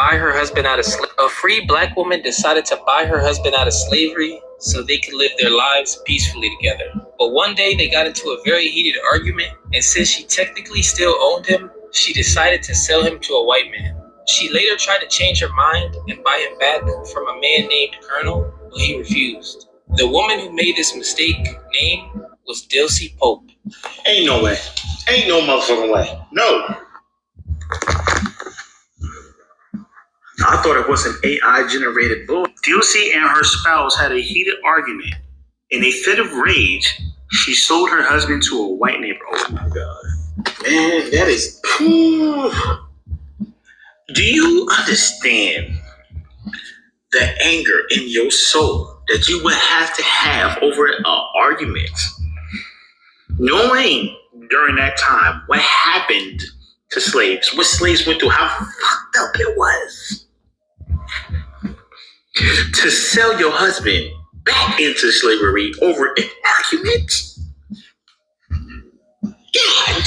buy her husband out of slavery. A free black woman decided to buy her husband out of slavery so they could live their lives peacefully together. But one day they got into a very heated argument, and since she technically still owned him, she decided to sell him to a white man. She later tried to change her mind and buy him back from a man named Colonel, but he refused. The woman who made this mistake name was Dilsey Pope. Ain't no way. Ain't no motherfucking way. No. I thought it was an AI generated bull. Dilsey and her spouse had a heated argument. In a fit of rage, she sold her husband to a white neighbor. Oh my God. Man, that is. Do you understand the anger in your soul that you would have to have over an argument? Knowing during that time what happened to slaves, what slaves went through, how fucked up it was. To sell your husband back into slavery over an argument? Yeah, like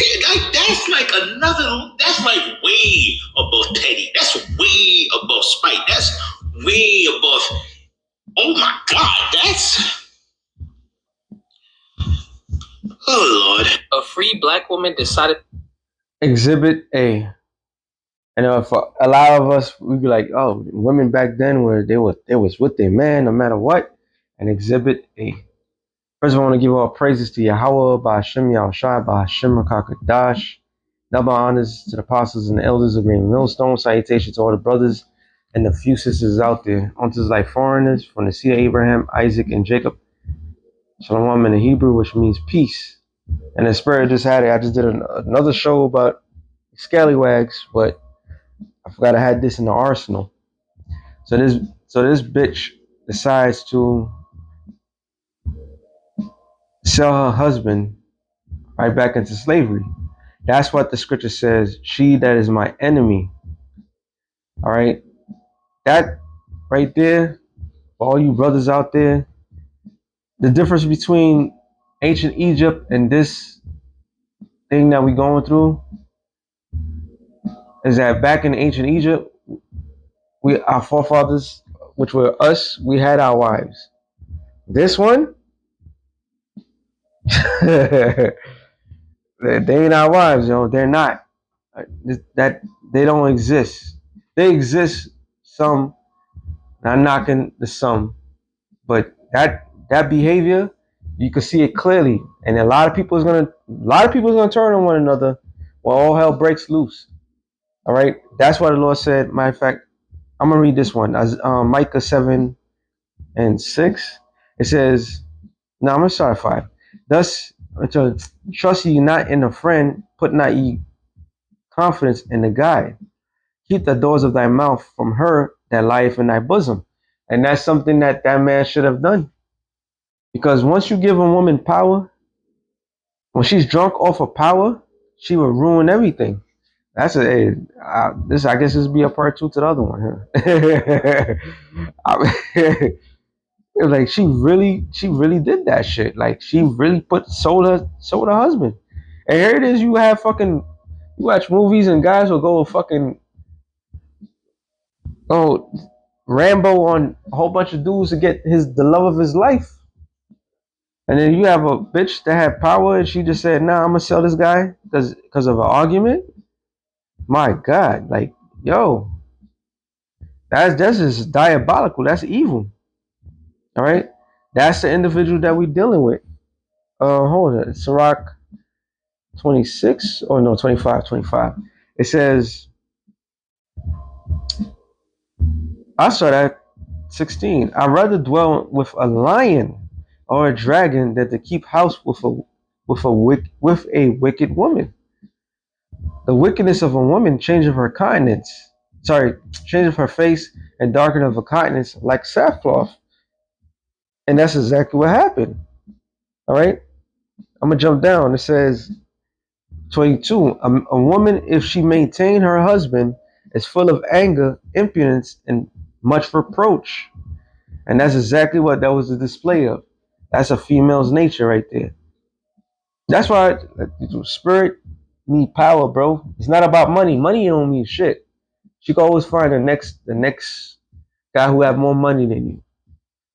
that's like another, that's like way above petty. That's way above spite. That's way above, oh my God, that's, oh Lord. A free black woman decided. Exhibit A. And for a lot of us, we'd be like, oh, women back then they was with their man no matter what. And Exhibit A. First, I want to give all praises to Yahweh, Ba'ashem Yahushua, Ba'ashem Rakakadash. Double honors to the apostles and the elders of Green Millstone. Salutation to all the brothers and the few sisters out there. Onto like foreigners from the seed of Abraham, Isaac, and Jacob. Shalom in the Hebrew, which means peace. And the spirit just had it. I just did another show about scallywags, but I forgot I had this in the arsenal. So this bitch decides to sell her husband right back into slavery. That's what the scripture says. She that is my enemy. All right. That right there, for all you brothers out there, the difference between ancient Egypt and this thing that we're going through is that back in ancient Egypt, our forefathers, which were us, we had our wives. This one, they ain't our wives, they're not. That they don't exist. They exist some, not knocking the some, but that behavior, you can see it clearly, and a lot of people is gonna turn on one another when all hell breaks loose. All right, that's why the Lord said. Matter of fact, I'm gonna read this one. As Micah 7:6, it says, "No, I'm gonna start at 5. Thus, trust ye not in a friend, put not ye confidence in the guide. Keep the doors of thy mouth from her that lieth in thy bosom." And that's something that man should have done. Because once you give a woman power, when she's drunk off of power, she will ruin everything. That's I guess this would be a part 2 to the other one. Like she really did that shit. Like she really sold her husband. And here it is, you watch movies and guys will go Rambo on a whole bunch of dudes to get the love of his life. And then you have a bitch that had power and she just said, nah, I'm gonna sell this guy because of an argument. My God, like, yo, that's just diabolical. That's evil. All right, that's the individual that we're dealing with. Hold on, Sirach 26 or no 25. It says, I start at 16. I'd rather dwell with a lion or a dragon than to keep house with a wicked woman. The wickedness of a woman changeth her her face and darkeneth of her countenance like sackcloth. And that's exactly what happened. All right, I'm gonna jump down. It says 22. A woman, if she maintain her husband, is full of anger, impudence, and much reproach. And that's exactly what that was a display of. That's a female's nature right there. That's why spirit need power, bro. It's not about money. Money don't mean shit. She can always find the next guy who have more money than you.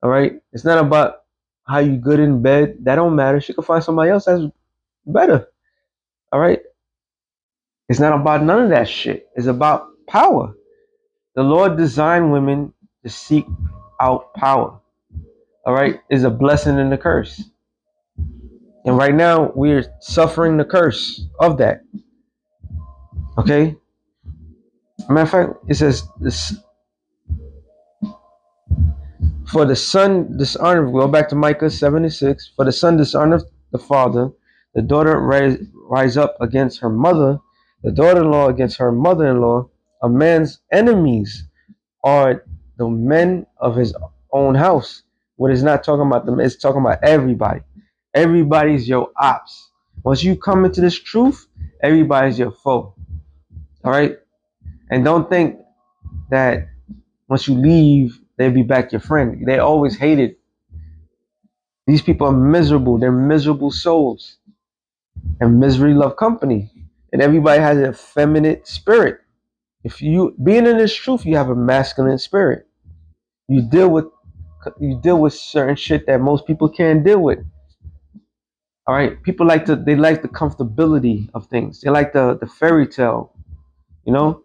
All right. It's not about how you good in bed. That don't matter. She can find somebody else that's better. All right. It's not about none of that shit. It's about power. The Lord designed women to seek out power. All right. Is a blessing and a curse. And right now we're suffering the curse of that. Okay. Matter of fact, it says this, for the son dishonor. Go back to Micah 7:6. For the son dishonor the father, the daughter rise up against her mother, the daughter-in-law against her mother-in-law. A man's enemies are the men of his own house. What it's not talking about them, it's talking about everybody. Everybody's your ops. Once you come into this truth, everybody's your foe. All right? And don't think that once you leave, they'll be back your friend. They always hated. These people are miserable. They're miserable souls. And misery love company. And everybody has a feminine spirit. If you being in this truth, you have a masculine spirit. You deal with certain shit that most people can't deal with. All right, people like the comfortability of things. They like the fairy tale. You know,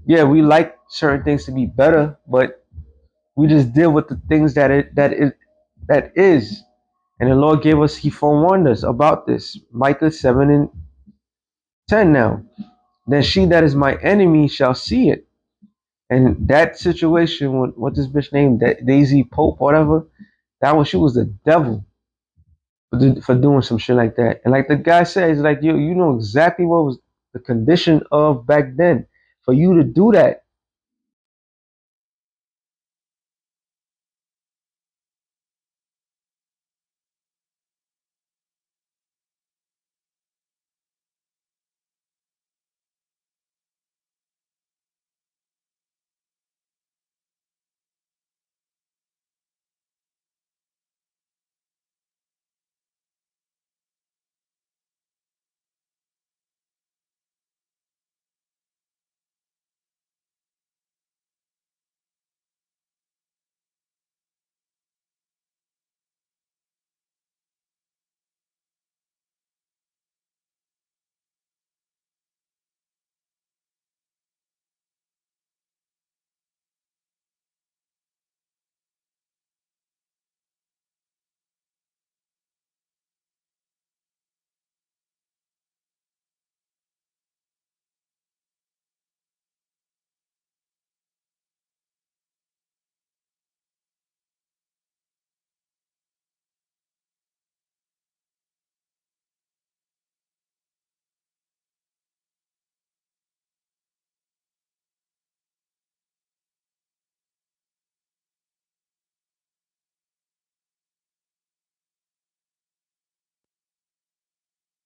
yeah, we like certain things to be better, but we just deal with the things that is. And the Lord gave us, He forewarned us about this. Micah 7:10 now. Then she that is my enemy shall see it. And that situation, what this bitch named, that Daisy Pope, whatever, she was the devil for doing some shit like that. And like the guy said, he's like, yo, you know exactly what was the condition of back then for you to do that.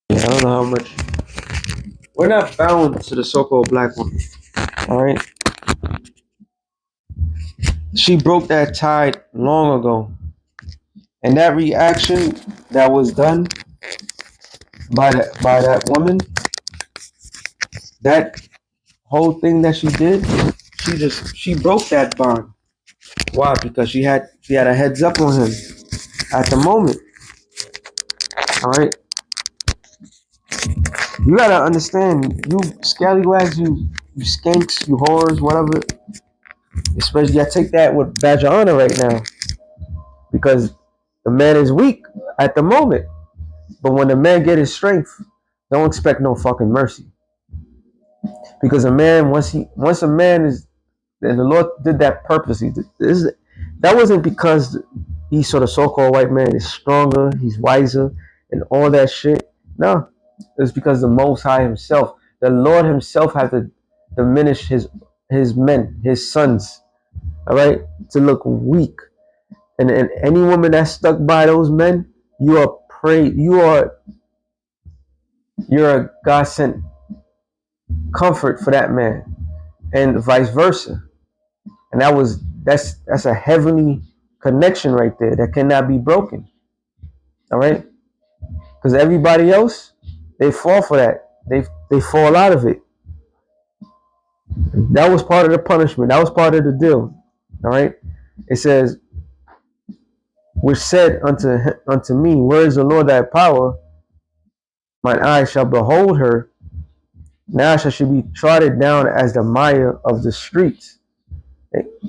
Yeah, I don't know how much. We're not bound to the so-called black woman. All right. She broke that tide long ago. And that reaction that was done by that woman, that whole thing that she did, she broke that bond. Why? Because she had a heads up on him at the moment. All right. You gotta understand, you scallywags, you skanks, you whores, whatever. Especially, I take that with badge of honor right now because the man is weak at the moment. But when the man get his strength, don't expect no fucking mercy. Because a man, once a man is, and the Lord did that purposely. That wasn't because he sort of so-called white man is stronger, he's wiser, and all that shit. No, it's because the Most High Himself, the Lord Himself, had to diminish his men, His sons, all right, to look weak. And any woman that's stuck by those men, you are prey. You're a God sent comfort for that man, and vice versa. And that's a heavenly connection right there that cannot be broken. All right, because everybody else, they fall for that. They fall out of it. That was part of the punishment. That was part of the deal. All right. It says, which said unto me, where is the Lord thy power? Mine eyes shall behold her. Now shall she be trodden down as the mire of the streets.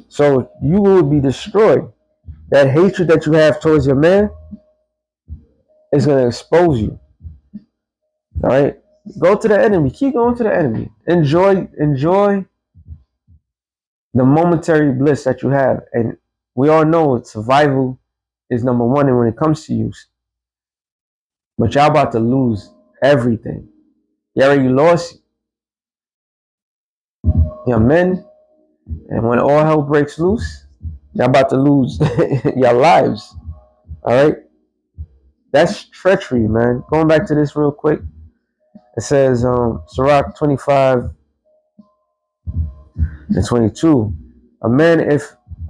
So you will be destroyed. That hatred that you have towards your man is going to expose you. All right. Go to the enemy. Keep going to the enemy. Enjoy the momentary bliss that you have. And we all know survival is number one. And when it comes to you, but y'all about to lose everything. You already lost your men. And when all hell breaks loose, y'all about to lose your lives. All right. That's treachery, man. Going back to this real quick. It says, Sirach 25 and 22. A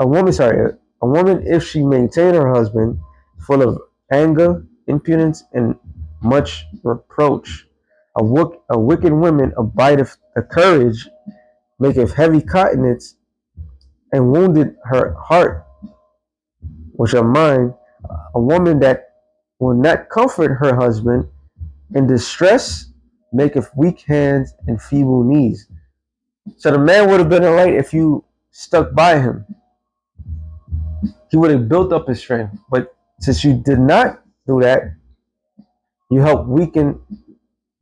woman, if she maintain her husband, full of anger, impudence, and much reproach. A wicked woman abideth the courage, maketh heavy countenance, and wounded her heart, which are mine. A woman that will not comfort her husband in distress, maketh weak hands and feeble knees. So the man would have been all right if you stuck by him. He would have built up his strength. But since you did not do that, you helped weaken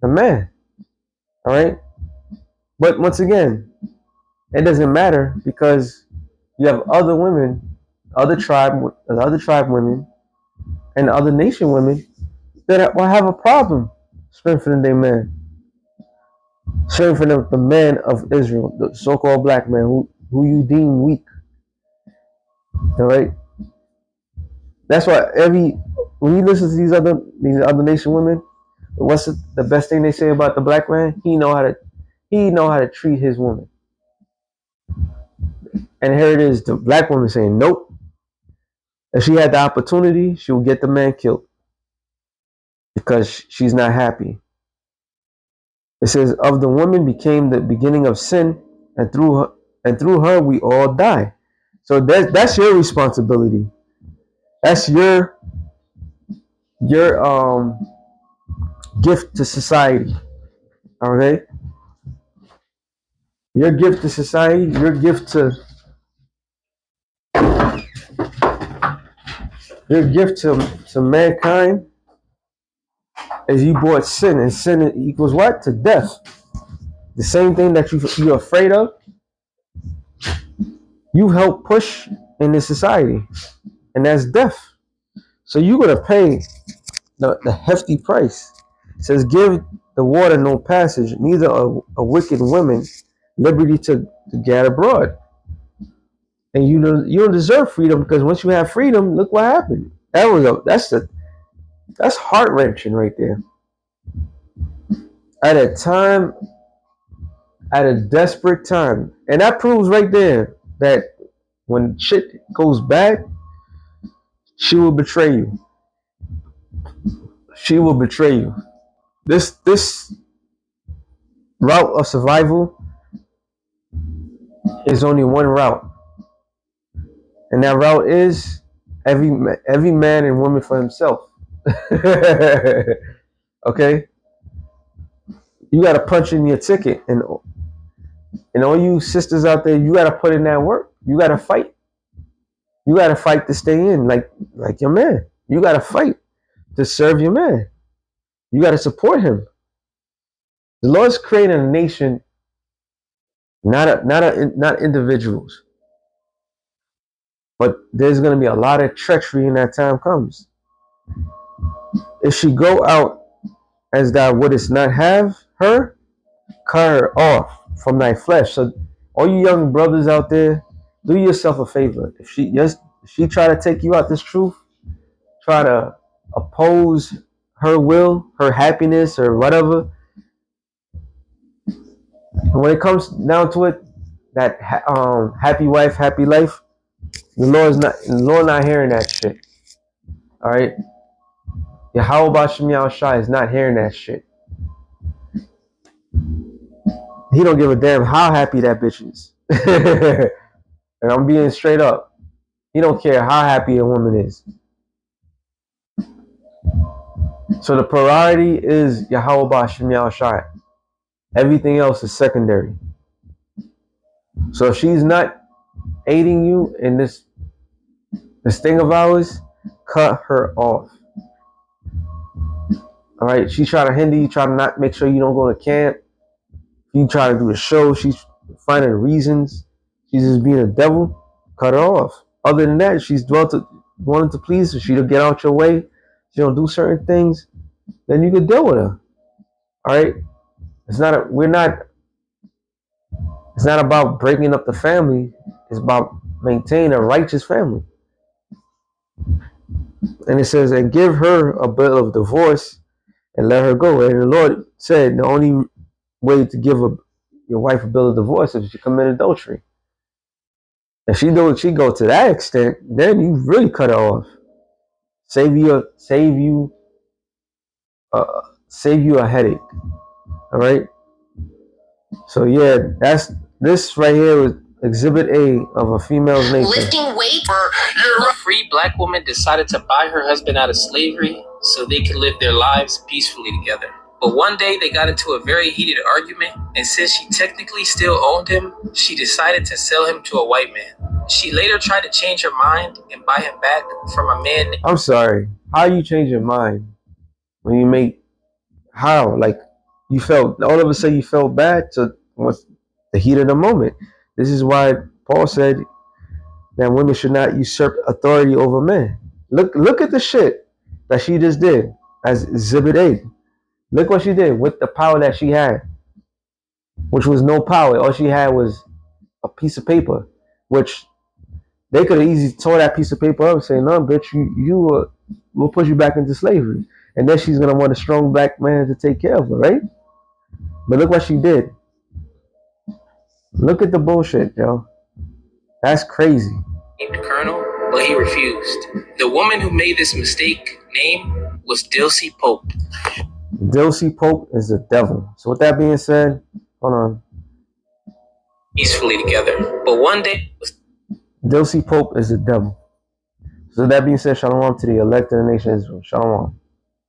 the man. All right. But once again, it doesn't matter because you have other women, other tribe women, and other nation women that will have a problem strengthening their man, strengthening the man of Israel, the so-called black man who you deem weak. All right. That's why when you listen to these other nation women, what's the best thing they say about the black man? He know how to treat his woman. And here it is, the black woman saying, nope. If she had the opportunity, she would get the man killed because she's not happy. It says, of the woman became the beginning of sin, and through her we all die. So that's your responsibility. That's your gift to society. Okay? Your gift to society, your gift to mankind is you brought sin, and sin equals what? To death. The same thing that you're afraid of, you help push in this society, and that's death. So you're gonna pay the hefty price. It says, give the water no passage, neither a wicked woman liberty to get abroad. And you don't deserve freedom because once you have freedom, look what happened. That's heart wrenching right there. At a time, at a desperate time, and that proves right there that when shit goes bad, she will betray you. She will betray you. This route of survival is only one route, and that route is every man and woman for himself. Okay, you got to punch in your ticket, and all you sisters out there, you got to put in that work. You got to fight. You got to fight to stay in, like your man. You got to fight to serve your man. You got to support him. The Lord's creating a nation, not individuals. But there's going to be a lot of treachery when that time comes. If she go out as thou wouldest not have her, cut her off from thy flesh. So all you young brothers out there, do yourself a favor. If she try to take you out this truth, try to oppose her will, her happiness, or whatever. And when it comes down to it, that happy wife, happy life, the Lord not hearing that shit. All right. Yahweh Bashim Shai is not hearing that shit. He don't give a damn how happy that bitch is. And I'm being straight up. He don't care how happy a woman is. So the priority is Yahweh Ba'Shem Yahushai. Everything else is secondary. So if she's not aiding you in this thing of ours, cut her off. All right, she's trying to hinder you, trying to not make sure you don't go to camp. You try to do a show, she's finding reasons. She's just being a devil. Cut her off. Other than that, she's wanting to please her. She don't get out your way. She don't do certain things. Then you could deal with her. All right. It's not about breaking up the family. It's about maintaining a righteous family. And it says, and give her a bill of divorce and let her go. And the Lord said the only way to give your wife a bill of divorce is if she commit adultery. If she go to that extent, then you really cut her off. Save you a headache. All right. So yeah, this right here is Exhibit A of a female's nature. Lifting weight. A free black woman decided to buy her husband out of slavery so they could live their lives peacefully together. But one day they got into a very heated argument, and since she technically still owned him, she decided to sell him to a white man. She later tried to change her mind and buy him back from a man. I'm sorry. How you change your mind when you make how? Like you felt all of a sudden you felt bad to what's the heat of the moment. This is why Paul said that women should not usurp authority over men. Look at the shit that she just did as Exhibit A. Look what she did with the power that she had, which was no power. All she had was a piece of paper, which they could have easily tore that piece of paper up and say, "No, bitch, we'll put you back into slavery." And then she's gonna want a strong black man to take care of her, right? But look what she did. Look at the bullshit, yo. That's crazy. The colonel, but he refused. The woman who made this mistake name was Dilsey Pope. Dilsey Pope is the devil. So with that being said, hold on. Peacefully together. But one day Dilsey Pope is the devil. So that being said, shalom to the elect of the nation of Israel. Shalom.